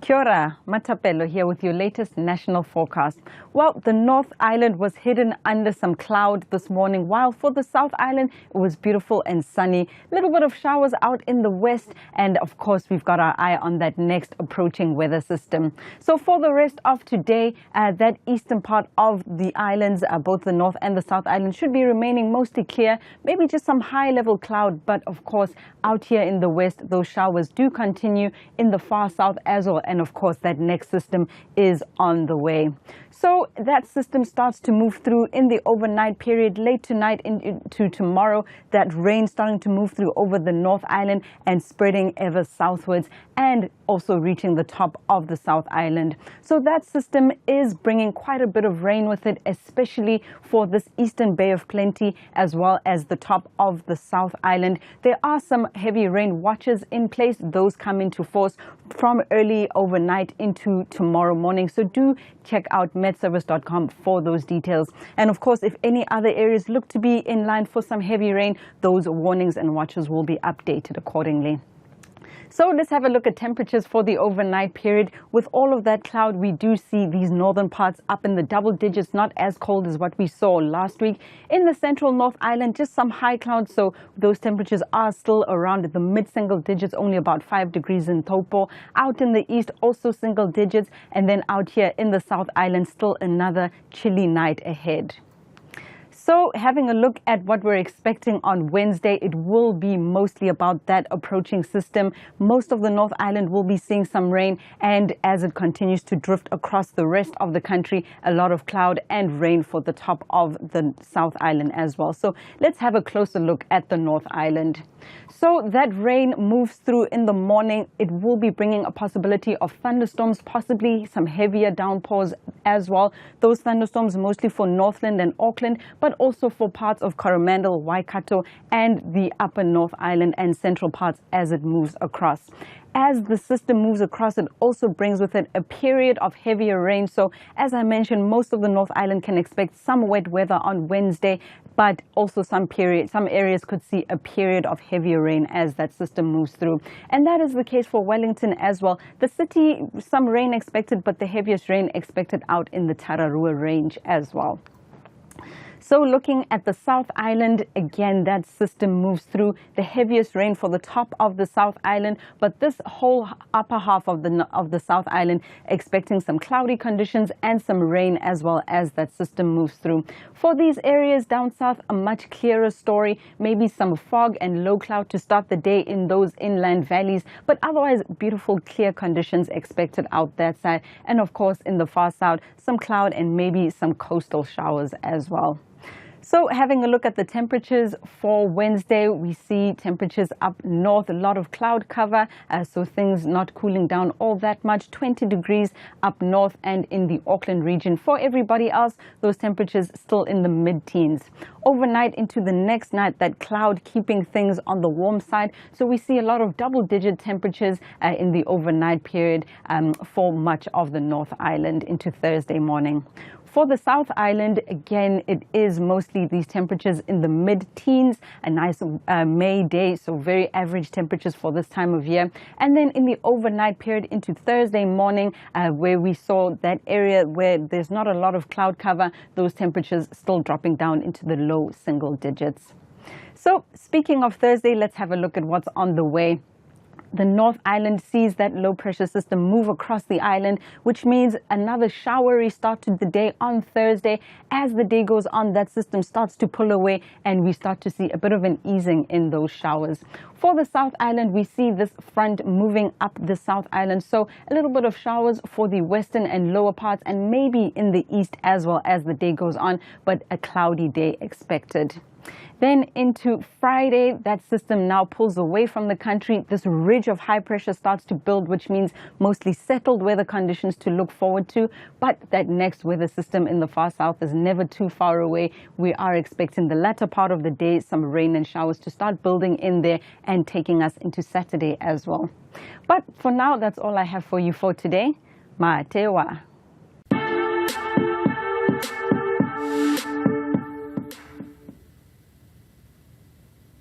Kia ora, Matapelo here with your latest national forecast. Well, the North Island was hidden under some cloud this morning, while for the South Island, it was beautiful and sunny. A little bit of showers out in the west, and of course, we've got our eye on that next approaching weather system. So for the rest of today, that eastern part of the islands, both the North and the South Island, should be remaining mostly clear, maybe just some high-level cloud, but of course, out here in the west, those showers do continue in the far south as well. And of course, that next system is on the way. So that system starts to move through in the overnight period, late tonight into tomorrow. That rain starting to move through over the North Island and spreading ever southwards and also reaching the top of the South Island. So that system is bringing quite a bit of rain with it, especially for this eastern Bay of Plenty as well as the top of the South Island. There are some heavy rain watches in place. Those come into force from early overnight into tomorrow morning. So do check out metservice.com for those details. And of course, if any other areas look to be in line for some heavy rain, those warnings and watches will be updated accordingly. So let's have a look at temperatures for the overnight period. With all of that cloud, we do see these northern parts up in the double digits, not as cold as what we saw last week. In the central North Island, just some high clouds, so those temperatures are still around the mid-single digits, only about 5 degrees in Taupo. Out in the east, also single digits, and then out here in the South Island, still another chilly night ahead. So having a look at what we're expecting on Wednesday, it will be mostly about that approaching system. Most of the North Island will be seeing some rain, and as it continues to drift across the rest of the country, a lot of cloud and rain for the top of the South Island as well. So let's have a closer look at the North Island. So that rain moves through in the morning. It will be bringing a possibility of thunderstorms, possibly some heavier downpours as well. Those thunderstorms mostly for Northland and Auckland, but also for parts of Coromandel, Waikato, and the upper North Island and central parts as it moves across. As the system moves across, it also brings with it a period of heavier rain. So as I mentioned, most of the North Island can expect some wet weather on Wednesday, but also some areas could see a period of heavier rain as that system moves through. And that is the case for Wellington as well. The city, some rain expected, but the heaviest rain expected out in the Tararua Range as well. So looking at the South Island, again, that system moves through. The heaviest rain for the top of the South Island, but this whole upper half of the South Island expecting some cloudy conditions and some rain as well as that system moves through. For these areas down south, a much clearer story, maybe some fog and low cloud to start the day in those inland valleys, but otherwise beautiful clear conditions expected out that side. And of course, in the far south, some cloud and maybe some coastal showers as well. So having a look at the temperatures for Wednesday, we see temperatures up north, a lot of cloud cover, so things not cooling down all that much. 20 degrees up north and in the Auckland region. For everybody else, those temperatures still in the mid-teens. Overnight into the next night, that cloud keeping things on the warm side. So we see a lot of double-digit temperatures in the overnight period for much of the North Island into Thursday morning. For the South Island, again, it is mostly these temperatures in the mid-teens, a nice May day, so very average temperatures for this time of year. And then in the overnight period into Thursday morning, where we saw that area where there's not a lot of cloud cover, those temperatures still dropping down into the low single digits. So speaking of Thursday, let's have a look at what's on the way. The North Island sees that low pressure system move across the island, which means another showery start to the day on Thursday. As the day goes on, that system starts to pull away and we start to see a bit of an easing in those showers. For the South Island, we see this front moving up the South Island. So a little bit of showers for the western and lower parts and maybe in the east as well as the day goes on, but a cloudy day expected. Then into Friday, that system now pulls away from the country. This ridge of high pressure starts to build, which means mostly settled weather conditions to look forward to. But that next weather system in the far south is never too far away. We are expecting the latter part of the day, some rain and showers to start building in there and taking us into Saturday as well. But for now, that's all I have for you for today. Ma te wa.